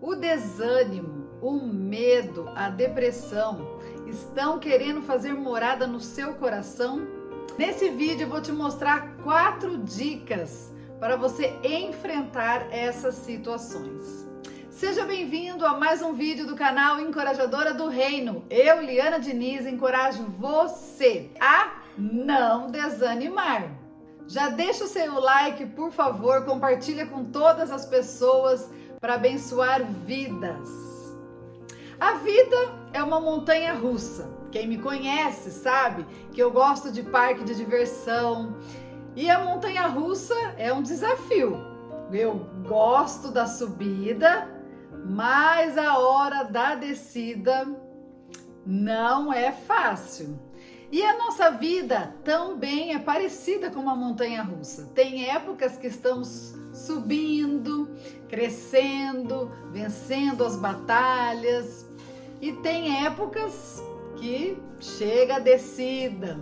O desânimo, o medo, a depressão estão querendo fazer morada no seu coração? Nesse vídeo eu vou te mostrar 4 dicas para você enfrentar essas situações. Seja bem-vindo a mais um vídeo do canal Encorajadora do Reino. Eu, Liana Diniz, encorajo você a não desanimar. Já deixa o seu like, por favor, compartilha com todas as pessoas para abençoar vidas. A vida é uma montanha russa. Quem me conhece sabe que eu gosto de parque de diversão e a montanha russa é um desafio. Eu gosto da subida, mas a hora da descida não é fácil. E a nossa vida também é parecida com uma montanha russa. Tem épocas que estamos subindo, crescendo, vencendo as batalhas. E tem épocas que chega a descida,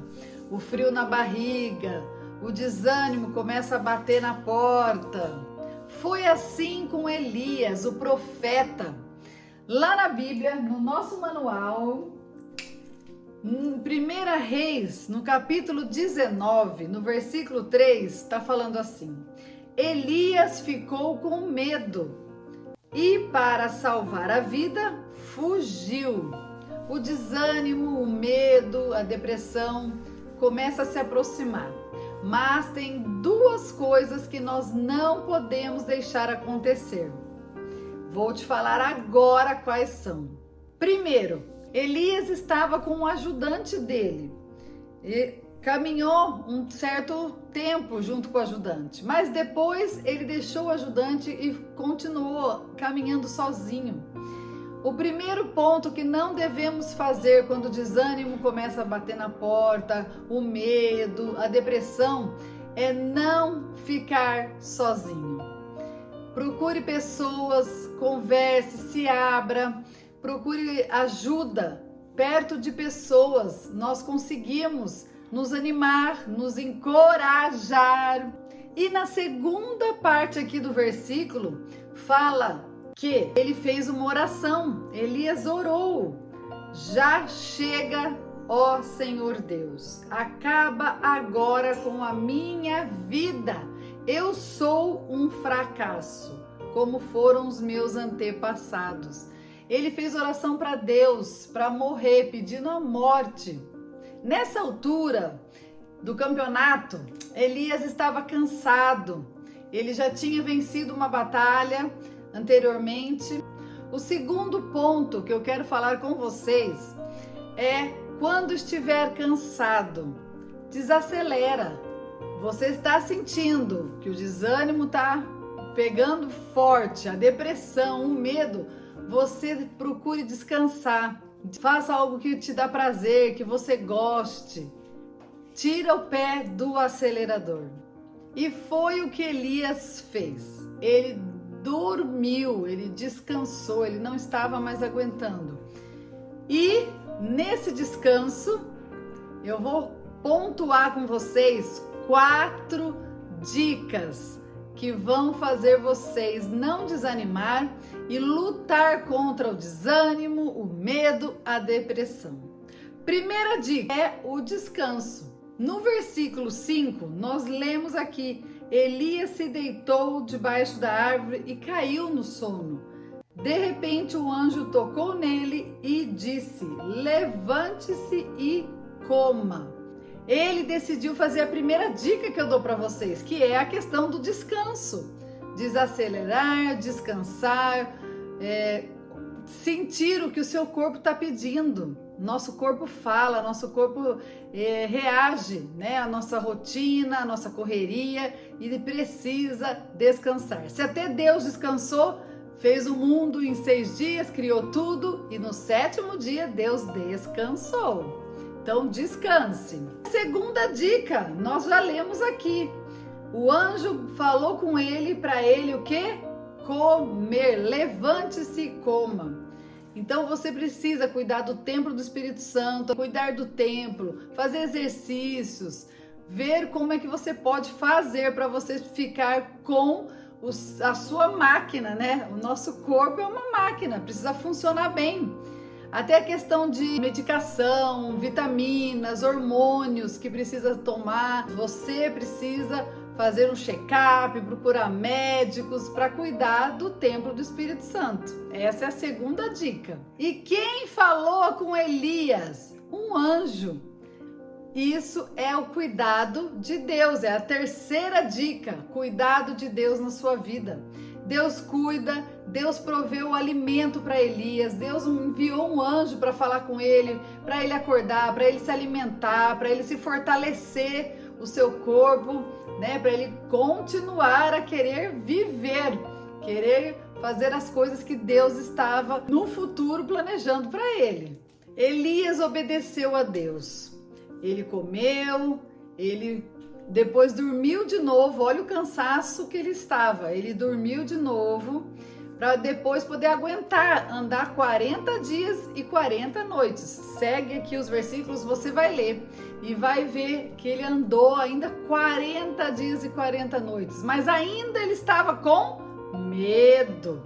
o frio na barriga, o desânimo começa a bater na porta. Foi assim com Elias, o profeta. Lá na Bíblia, no nosso manual, em 1 Reis, no capítulo 19, no versículo 3, está falando assim: Elias ficou com medo e, para salvar a vida, fugiu. O desânimo, o medo, a depressão começa a se aproximar. Mas tem 2 coisas que nós não podemos deixar acontecer. Vou te falar agora quais são. Primeiro, Elias estava com um ajudante dele e caminhou um certo tempo junto com o ajudante, mas depois ele deixou o ajudante e continuou caminhando sozinho. O primeiro ponto que não devemos fazer quando o desânimo começa a bater na porta, o medo, a depressão, é não ficar sozinho. Procure pessoas, converse, se abra, procure ajuda perto de pessoas. Nós conseguimos nos animar, nos encorajar. E na segunda parte aqui do versículo, fala que ele fez uma oração. Elias orou: já chega, ó Senhor Deus, acaba agora com a minha vida. Eu sou um fracasso, como foram os meus antepassados. Ele fez oração para Deus, para morrer, pedindo a morte. Nessa altura do campeonato, Elias estava cansado. Ele já tinha vencido uma batalha anteriormente. O segundo ponto que eu quero falar com vocês é: quando estiver cansado, desacelera. Você está sentindo que o desânimo está pegando forte, a depressão, o medo, você procure descansar. Faça algo que te dá prazer, que você goste. Tira o pé do acelerador. E foi o que Elias fez. Ele dormiu, ele descansou, ele não estava mais aguentando. E nesse descanso, eu vou pontuar com vocês 4 dicas que vão fazer vocês não desanimar e lutar contra o desânimo, o medo, a depressão. Primeira dica é o descanso. No versículo 5, nós lemos aqui: Elias se deitou debaixo da árvore e caiu no sono. De repente o anjo tocou nele e disse: levante-se e coma. Ele decidiu fazer a primeira dica que eu dou para vocês, que é a questão do descanso. Desacelerar, descansar, sentir o que o seu corpo está pedindo. Nosso corpo fala, nosso corpo reage, né? A nossa rotina, a nossa correria, e ele precisa descansar. Se até Deus descansou, fez o mundo em 6 dias, criou tudo, e no 7º dia Deus descansou. Então descanse. Segunda dica, nós já lemos aqui. O anjo falou com ele, para ele o quê? Comer. Levante-se e coma. Então você precisa cuidar do templo do Espírito Santo, cuidar do templo, fazer exercícios, ver como é que você pode fazer para você ficar com a sua máquina, né? O nosso corpo é uma máquina, precisa funcionar bem. Até a questão de medicação, vitaminas, hormônios que precisa tomar, você precisa fazer um check-up, procurar médicos para cuidar do templo do Espírito Santo. Essa é a segunda dica. E quem falou com Elias? Um anjo. Isso é o cuidado de Deus, é a terceira dica, cuidado de Deus na sua vida. Deus cuida, Deus proveu o alimento para Elias, Deus enviou um anjo para falar com ele, para ele acordar, para ele se alimentar, para ele se fortalecer o seu corpo, né, para ele continuar a querer viver, querer fazer as coisas que Deus estava no futuro planejando para ele. Elias obedeceu a Deus. Ele comeu, ele depois dormiu de novo. Olha o cansaço que ele estava. Ele dormiu de novo para depois poder aguentar andar 40 dias e 40 noites. Segue aqui os versículos, você vai ler e vai ver que ele andou ainda 40 dias e 40 noites, mas ainda ele estava com medo.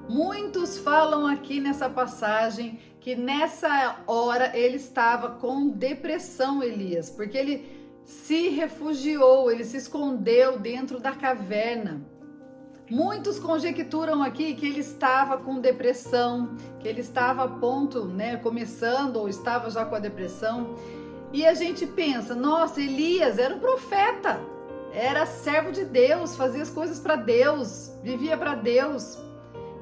Muitos falam aqui nessa passagem que nessa hora ele estava com depressão, Elias, porque ele se refugiou, ele se escondeu dentro da caverna. Muitos conjecturam aqui que ele estava com depressão, que ele estava a ponto, né, começando ou estava já com a depressão. E a gente pensa, nossa, Elias era um profeta, era servo de Deus, fazia as coisas para Deus, vivia para Deus.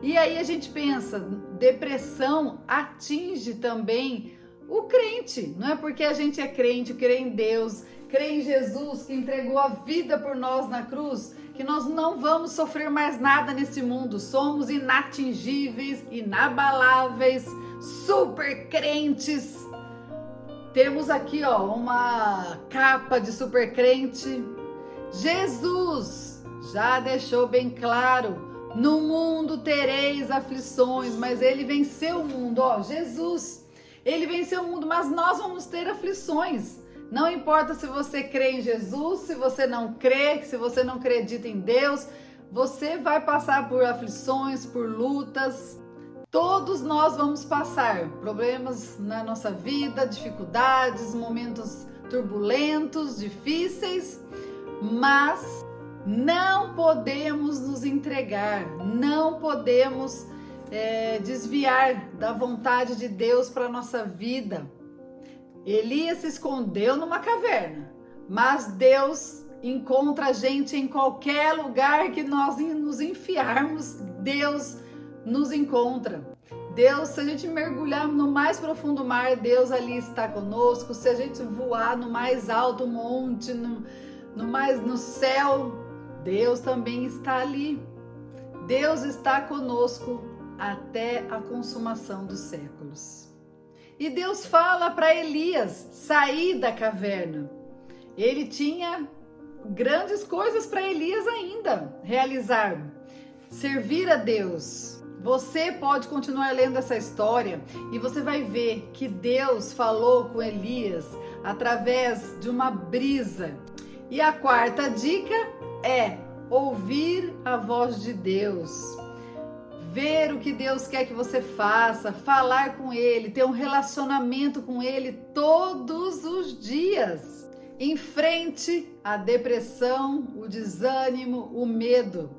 E aí a gente pensa, depressão atinge também o crente, não é porque a gente é crente, crê em Deus, crê em Jesus que entregou a vida por nós na cruz, que nós não vamos sofrer mais nada nesse mundo, somos inatingíveis, inabaláveis, super crentes. Temos aqui, ó, uma capa de super crente. Jesus já deixou bem claro, no mundo tereis aflições, mas ele venceu o mundo, ó, Jesus, ele venceu o mundo, mas nós vamos ter aflições. Não importa se você crê em Jesus, se você não crê, se você não acredita em Deus, você vai passar por aflições, por lutas. Todos nós vamos passar problemas na nossa vida, dificuldades, momentos turbulentos, difíceis, mas não podemos nos entregar, não podemos desviar da vontade de Deus para a nossa vida. Elias se escondeu numa caverna, mas Deus encontra a gente em qualquer lugar que nós nos enfiarmos, Deus nos encontra. Deus, se a gente mergulhar no mais profundo mar, Deus ali está conosco. Se a gente voar no mais alto monte, no céu, Deus também está ali. Deus está conosco até a consumação dos séculos. E Deus fala para Elias sair da caverna. Ele tinha grandes coisas para Elias ainda realizar. Servir a Deus. Você pode continuar lendo essa história e você vai ver que Deus falou com Elias através de uma brisa. E a quarta dica é ouvir a voz de Deus. Ver o que Deus quer que você faça, falar com Ele, ter um relacionamento com Ele todos os dias. Enfrente a depressão, o desânimo, o medo.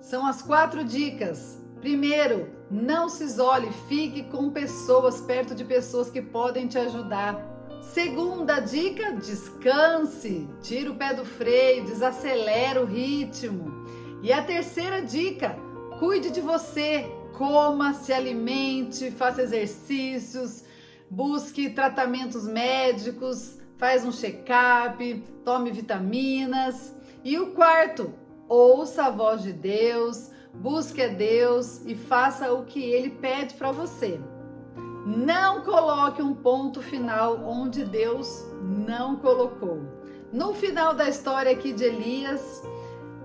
São as 4 dicas. Primeiro, não se isole, fique com pessoas, perto de pessoas que podem te ajudar. Segunda dica, descanse, tira o pé do freio, desacelera o ritmo. E a terceira dica, cuide de você, coma, se alimente, faça exercícios, busque tratamentos médicos, faz um check-up, tome vitaminas. E o quarto, ouça a voz de Deus, busque a Deus e faça o que Ele pede para você. Não coloque um ponto final onde Deus não colocou. No final da história aqui de Elias,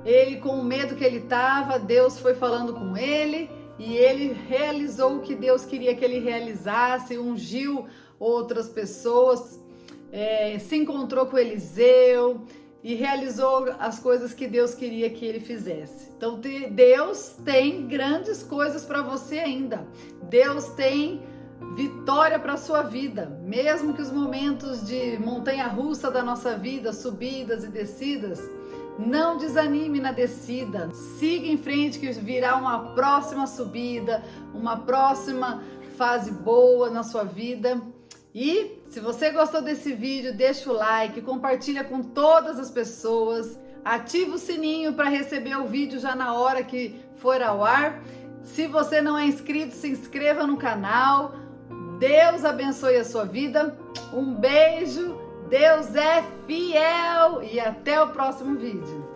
ele com o medo que ele estava, Deus foi falando com ele e ele realizou o que Deus queria que ele realizasse, ungiu outras pessoas, se encontrou com Eliseu, e realizou as coisas que Deus queria que ele fizesse. Então Deus tem grandes coisas para você ainda. Deus tem vitória para sua vida, mesmo que os momentos de montanha-russa da nossa vida, subidas e descidas, não desanime na descida. Siga em frente que virá uma próxima subida, uma próxima fase boa na sua vida. E se você gostou desse vídeo, deixa o like, compartilha com todas as pessoas, ativa o sininho para receber o vídeo já na hora que for ao ar. Se você não é inscrito, se inscreva no canal. Deus abençoe a sua vida. Um beijo, Deus é fiel e até o próximo vídeo.